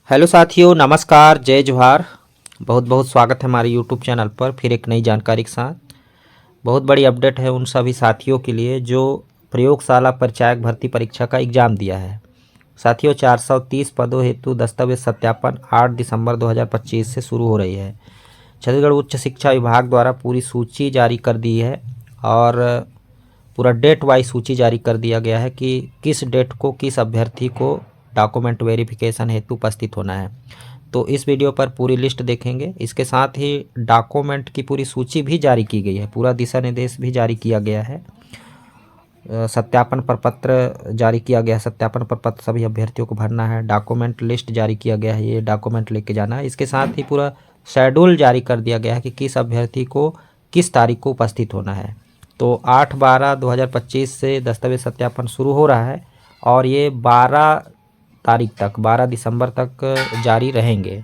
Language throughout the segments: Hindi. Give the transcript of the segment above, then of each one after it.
हेलो साथियों, नमस्कार, जय जोहार। बहुत बहुत स्वागत है हमारे यूट्यूब चैनल पर फिर एक नई जानकारी के साथ। बहुत बड़ी अपडेट है उन सभी साथियों के लिए जो प्रयोगशाला परिचायक भर्ती परीक्षा का एग्ज़ाम दिया है। साथियों, 430 पदों हेतु दस्तावेज सत्यापन 8 दिसंबर 2025 से शुरू हो रही है। छत्तीसगढ़ उच्च शिक्षा विभाग द्वारा पूरी सूची जारी कर दी है और पूरा डेट वाइज सूची जारी कर दिया गया है कि किस डेट को किस अभ्यर्थी को डॉक्यूमेंट वेरिफिकेशन हेतु उपस्थित होना है। तो इस वीडियो पर पूरी लिस्ट देखेंगे। इसके साथ ही डॉक्यूमेंट की पूरी सूची भी जारी की गई है, पूरा दिशा निर्देश भी जारी किया गया है। सत्यापन प्रपत्र जारी किया गया है, सत्यापन प्रपत्र सभी अभ्यर्थियों को भरना है। डॉक्यूमेंट लिस्ट जारी किया गया है, ये डॉक्यूमेंट लेके जाना है। इसके साथ ही पूरा शेड्यूल जारी कर दिया गया है कि किस अभ्यर्थी को किस तारीख को उपस्थित होना है। तो 8/12/2025 से दस्तावेज सत्यापन शुरू हो रहा है और ये 12 तारीख तक, 12 दिसंबर तक जारी रहेंगे।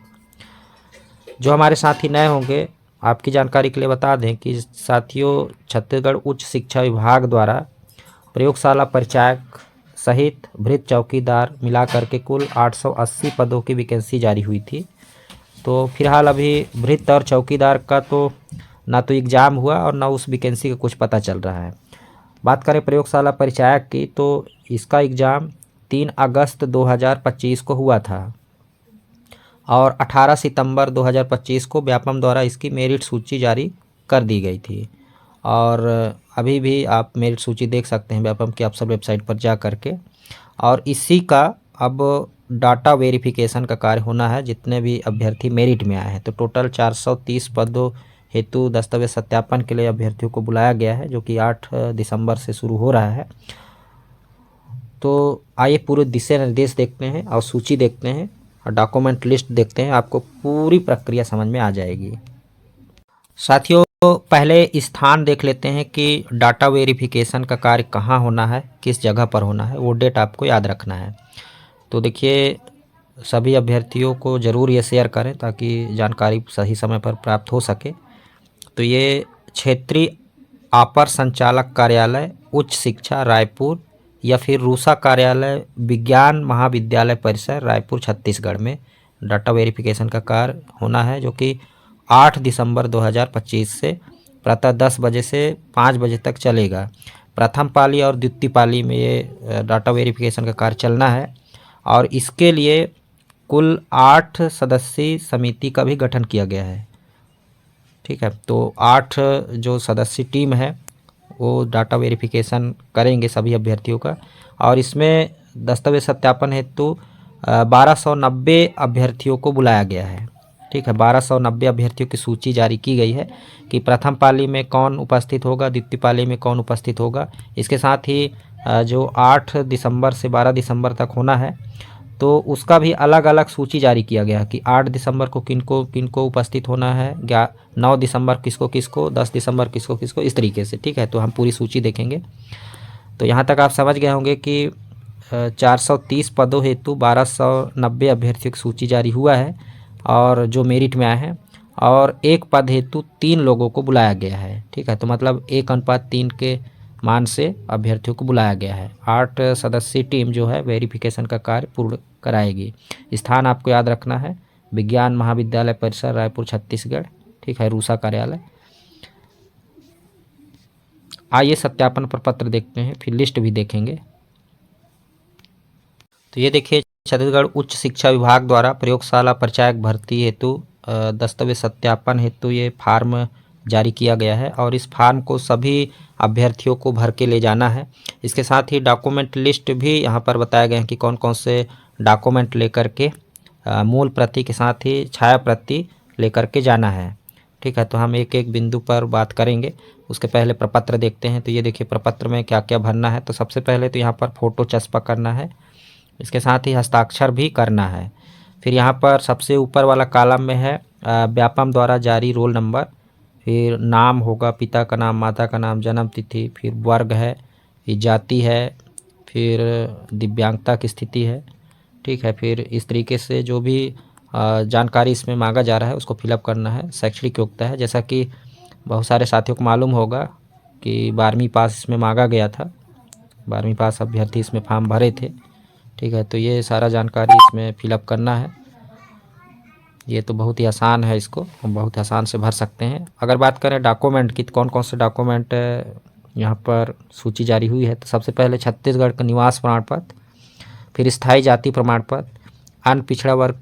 जो हमारे साथी नए होंगे, आपकी जानकारी के लिए बता दें कि साथियों, छत्तीसगढ़ उच्च शिक्षा विभाग द्वारा प्रयोगशाला परिचायक सहित भृत्य चौकीदार मिला करके कुल 880 पदों की वैकेंसी जारी हुई थी। तो फिलहाल अभी भृत्य और चौकीदार का तो ना तो एग्ज़ाम हुआ और ना उस वैकेंसी का कुछ पता चल रहा है। बात करें प्रयोगशाला परिचायक की, तो इसका एग्ज़ाम 3 अगस्त 2025 को हुआ था और 18 सितंबर 2025 को व्यापम द्वारा इसकी मेरिट सूची जारी कर दी गई थी। और अभी भी आप मेरिट सूची देख सकते हैं व्यापम की अफसर वेबसाइट पर जा करके। और इसी का अब डाटा वेरिफिकेशन का कार्य होना है जितने भी अभ्यर्थी मेरिट में आए हैं। तो टोटल 430 पदों हेतु दस्तावेज सत्यापन के लिए अभ्यर्थियों को बुलाया गया है, जो कि 8 दिसंबर से शुरू हो रहा है। तो आइए पूरे दिशा निर्देश देखते हैं और सूची देखते हैं और डॉक्यूमेंट लिस्ट देखते हैं, आपको पूरी प्रक्रिया समझ में आ जाएगी। साथियों, पहले स्थान देख लेते हैं कि डाटा वेरिफिकेशन का कार्य कहाँ होना है, किस जगह पर होना है, वो डेट आपको याद रखना है। तो देखिए, सभी अभ्यर्थियों को ज़रूर ये शेयर करें ताकि जानकारी सही समय पर प्राप्त हो सके। तो ये क्षेत्रीय अपर संचालक कार्यालय उच्च शिक्षा रायपुर या फिर रूसा कार्यालय विज्ञान महाविद्यालय परिसर रायपुर छत्तीसगढ़ में डाटा वेरिफिकेशन का कार्य होना है, जो कि 8 दिसंबर 2025 से प्रातः 10 बजे से 5 बजे तक चलेगा। प्रथम पाली और द्वितीय पाली में ये डाटा वेरिफिकेशन का कार्य चलना है और इसके लिए कुल 8 सदस्यीय समिति का भी गठन किया गया है। ठीक है, तो 8 जो सदस्यीय टीम है वो डाटा वेरिफिकेशन करेंगे सभी अभ्यर्थियों का। और इसमें दस्तावेज सत्यापन हेतु 1290 अभ्यर्थियों को बुलाया गया है। ठीक है, 1290 अभ्यर्थियों की सूची जारी की गई है कि प्रथम पाली में कौन उपस्थित होगा, द्वितीय पाली में कौन उपस्थित होगा। इसके साथ ही जो 8 दिसंबर से 12 दिसंबर तक होना है तो उसका भी अलग अलग सूची जारी किया गया कि 8 दिसंबर को किनको किनको उपस्थित होना है, 9 दिसंबर किसको किसको, 10 दिसंबर किसको किसको, इस तरीके से। ठीक है, तो हम पूरी सूची देखेंगे। तो यहाँ तक आप समझ गए होंगे कि 430 पदों हेतु 1290 अभ्यर्थियों की सूची जारी हुआ है और जो मेरिट में आए हैं, और एक पद हेतु 3 लोगों को बुलाया गया है। ठीक है, तो मतलब 1:3 के मान से अभ्यर्थियों को बुलाया गया है। 8 सदस्यीय टीम जो है वेरिफिकेशन का कार्य पूर्ण कराएगी। स्थान आपको याद रखना है, विज्ञान महाविद्यालय परिसर रायपुर छत्तीसगढ़। ठीक है, रूसा कार्यालय। आइए सत्यापन प्रपत्र देखते हैं, फिर लिस्ट भी देखेंगे। तो ये देखिए, छत्तीसगढ़ उच्च शिक्षा विभाग द्वारा प्रयोगशाला परिचायक भर्ती हेतु दस्तावेज सत्यापन हेतु ये फार्म जारी किया गया है और इस फार्म को सभी अभ्यर्थियों को भर के ले जाना है। इसके साथ ही डॉक्यूमेंट लिस्ट भी यहाँ पर बताया गया है कि कौन कौन से डॉक्यूमेंट लेकर के मूल प्रति के साथ ही छाया प्रति लेकर के जाना है। ठीक है, तो हम एक एक बिंदु पर बात करेंगे। उसके पहले प्रपत्र देखते हैं। तो ये देखिए, प्रपत्र में क्या क्या भरना है। तो सबसे पहले तो यहाँ पर फ़ोटो चस्पा करना है, इसके साथ ही हस्ताक्षर भी करना है। फिर यहाँ पर सबसे ऊपर वाला कॉलम में है व्यापम द्वारा जारी रोल नंबर, फिर नाम होगा, पिता का नाम, माता का नाम, जन्म तिथि, फिर वर्ग है, फिर जाति है, फिर दिव्यांगता की स्थिति है। ठीक है, फिर इस तरीके से जो भी जानकारी इसमें मांगा जा रहा है उसको फिलअप करना है। शैक्षणिक योग्यता है, जैसा कि बहुत सारे साथियों को मालूम होगा कि 12वीं पास इसमें मांगा गया था, 12वीं पास अभ्यर्थी इसमें फॉर्म भरे थे। ठीक है, तो ये सारा जानकारी इसमें फिलअप करना है। ये तो बहुत ही आसान है, इसको हम बहुत आसान से भर सकते हैं। अगर बात करें डॉक्यूमेंट की, तो कौन कौन से डॉक्यूमेंट यहाँ पर सूची जारी हुई है, तो सबसे पहले छत्तीसगढ़ का निवास प्रमाण पत्र, फिर स्थायी जाति प्रमाण पत्र, अन्य पिछड़ा वर्ग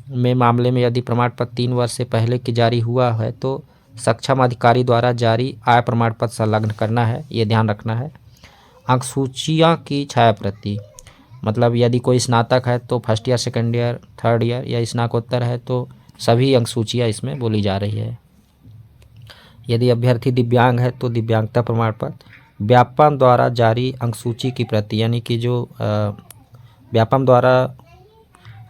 में मामले में यदि प्रमाण पत्र 3 वर्ष से पहले की जारी हुआ है तो सक्षम अधिकारी द्वारा जारी आय प्रमाण पत्र संलग्न करना है, ये ध्यान रखना है। अंक सूचियाँ की छाया प्रति, मतलब यदि कोई स्नातक है तो first year, second year, third year या स्नातकोत्तर है तो सभी अंक सूचियाँ इसमें बोली जा रही है। यदि अभ्यर्थी दिव्यांग है तो दिव्यांगता प्रमाण पत्र, व्यापम द्वारा जारी अंक सूची की प्रति, यानी कि जो व्यापम द्वारा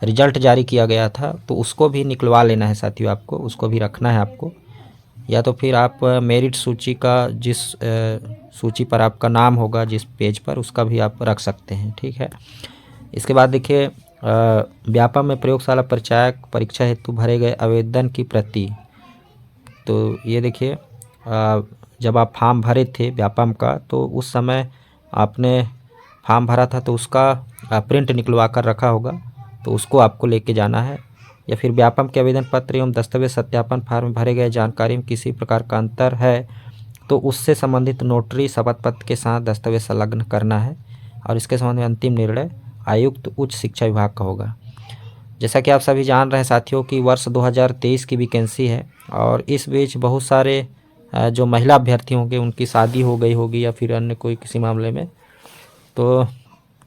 रिजल्ट जारी किया गया था तो उसको भी निकलवा लेना है साथियों, आपको उसको भी रखना है आपको। या तो फिर आप मेरिट सूची का जिस सूची पर आपका नाम होगा, जिस पेज पर, उसका भी आप रख सकते हैं, ठीक है। इसके बाद देखिए व्यापम में प्रयोगशाला परिचायक परीक्षा हेतु भरे गए आवेदन की प्रति, तो ये देखिए जब आप फॉर्म भरे थे व्यापम का तो उस समय आपने फॉर्म भरा था तो उसका प्रिंट निकलवा कर रखा होगा, तो उसको आपको लेके जाना है। या फिर व्यापम के आवेदन पत्र एवं दस्तावेज सत्यापन फार्म में भरे गए जानकारी में किसी प्रकार का अंतर है तो उससे संबंधित नोटरी शपथ पत्र के साथ दस्तावेज संलग्न करना है, और इसके संबंध में अंतिम निर्णय आयुक्त उच्च शिक्षा विभाग का होगा। जैसा कि आप सभी जान रहे हैं साथियों कि वर्ष 2023 की वैकेंसी है, और इस बीच बहुत सारे जो महिला अभ्यर्थी होंगे उनकी शादी हो गई होगी या फिर अन्य कोई किसी मामले में, तो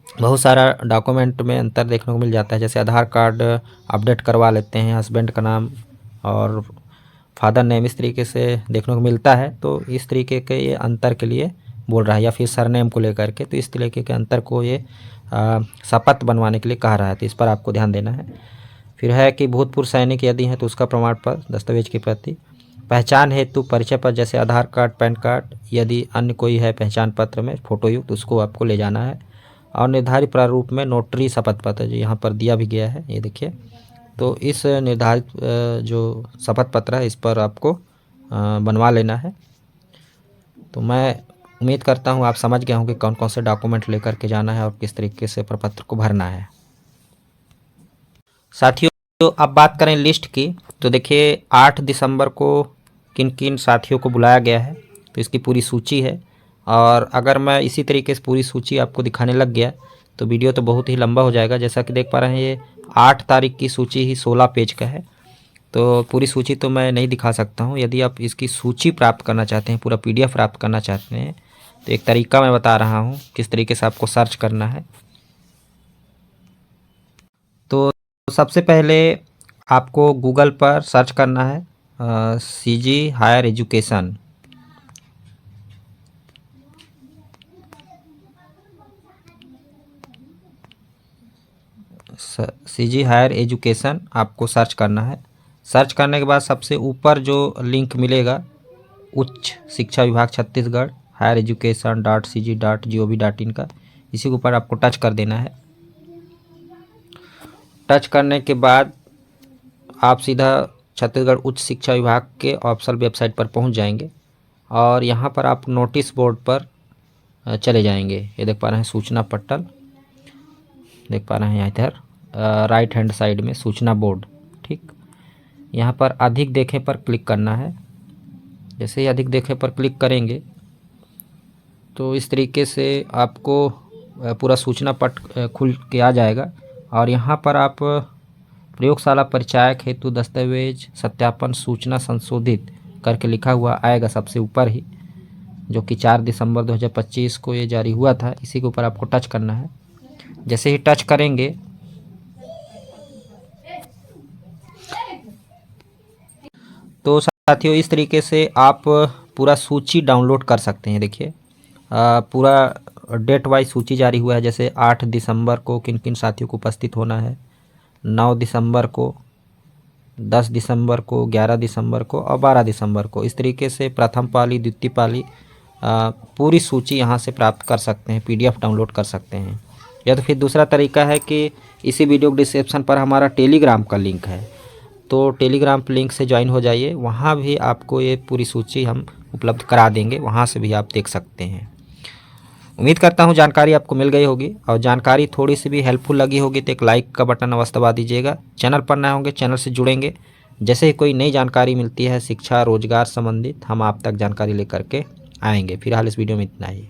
बहुत सारा डॉक्यूमेंट में अंतर देखने को मिल जाता है। जैसे आधार कार्ड अपडेट करवा लेते हैं, हस्बैंड का नाम और फादर नेम इस तरीके से देखने को मिलता है, तो इस तरीके के ये अंतर के लिए बोल रहा है, या फिर सरनेम को लेकर के, तो इस तरीके के अंतर को ये शपथ बनवाने के लिए कह रहा है, तो इस पर आपको ध्यान देना है। फिर है कि भूतपूर्व सैनिक यदि हैं तो उसका प्रमाण पत्र, दस्तावेज की प्रति, पहचान हेतु परिचय पत्र जैसे आधार कार्ड, पैन कार्ड, यदि अन्य कोई है पहचान पत्र में फोटो युक्त, उसको आपको ले जाना है। और निर्धारित प्रारूप में नोटरी शपथ पत्र जो यहाँ पर दिया भी गया है, ये देखिए, तो इस निर्धारित जो शपथ पत्र है इस पर आपको बनवा लेना है। तो मैं उम्मीद करता हूँ आप समझ गए होंगे कौन कौन से डॉक्यूमेंट लेकर के जाना है और किस तरीके से प्रपत्र को भरना है। साथियों अब बात करें लिस्ट की, तो देखिए 8 दिसंबर को किन किन साथियों को बुलाया गया है, तो इसकी पूरी सूची है। और अगर मैं इसी तरीके से पूरी सूची आपको दिखाने लग गया तो वीडियो तो बहुत ही लंबा हो जाएगा। जैसा कि देख पा रहे हैं ये 8 तारीख की सूची ही 16 पेज का है, तो पूरी सूची तो मैं नहीं दिखा सकता हूँ। यदि आप इसकी सूची प्राप्त करना चाहते हैं, पूरा PDF प्राप्त करना चाहते हैं, तो एक तरीका मैं बता रहा हूँ किस तरीके से आपको सर्च करना है। तो सबसे पहले आपको गूगल पर सर्च करना है CG higher education, CG higher education आपको सर्च करना है। सर्च करने के बाद सबसे ऊपर जो लिंक मिलेगा उच्च शिक्षा विभाग छत्तीसगढ़ हायर एजुकेशन .cg.gov.in का, इसी के ऊपर आपको टच कर देना है। टच करने के बाद आप सीधा छत्तीसगढ़ उच्च शिक्षा विभाग के ऑफिशियल वेबसाइट पर पहुंच जाएंगे, और यहाँ पर आप नोटिस बोर्ड पर चले जाएंगे। ये देख पा रहे हैं सूचना पट्टल, देख पा रहे हैं यहाँ इधर राइट हैंड साइड में सूचना बोर्ड, ठीक। यहाँ पर अधिक देखें पर क्लिक करना है। जैसे ही अधिक देखें पर क्लिक करेंगे तो इस तरीके से आपको पूरा सूचना पट खुल के आ जाएगा, और यहाँ पर आप प्रयोगशाला परिचायक हेतु दस्तावेज सत्यापन सूचना संशोधित करके लिखा हुआ आएगा सबसे ऊपर ही, जो कि 4 दिसंबर 2025 को ये जारी हुआ था। इसी के ऊपर आपको टच करना है। जैसे ही टच करेंगे तो साथियों इस तरीके से आप पूरा सूची डाउनलोड कर सकते हैं। देखिए पूरा डेट वाइज सूची जारी हुआ है, जैसे 8 दिसंबर को किन किन साथियों को उपस्थित होना है, 9 दिसंबर को, 10 दिसंबर को, 11 दिसंबर को और 12 दिसंबर को। इस तरीके से प्रथम पाली, द्वितीय पाली पूरी सूची यहाँ से प्राप्त कर सकते हैं, PDF डाउनलोड कर सकते हैं। या तो फिर दूसरा तरीका है कि इसी वीडियो के डिस्क्रिप्शन पर हमारा टेलीग्राम का लिंक है, तो टेलीग्राम लिंक से ज्वाइन हो जाइए, वहाँ भी आपको ये पूरी सूची हम उपलब्ध करा देंगे, वहाँ से भी आप देख सकते हैं। उम्मीद करता हूँ जानकारी आपको मिल गई होगी, और जानकारी थोड़ी सी भी हेल्पफुल लगी होगी तो एक लाइक का बटन अवश्य दबा दीजिएगा। चैनल पर नए होंगे चैनल से जुड़ेंगे, जैसे ही कोई नई जानकारी मिलती है शिक्षा रोजगार संबंधित हम आप तक जानकारी लेकर के आएंगे। फिलहाल इस वीडियो में इतना ही।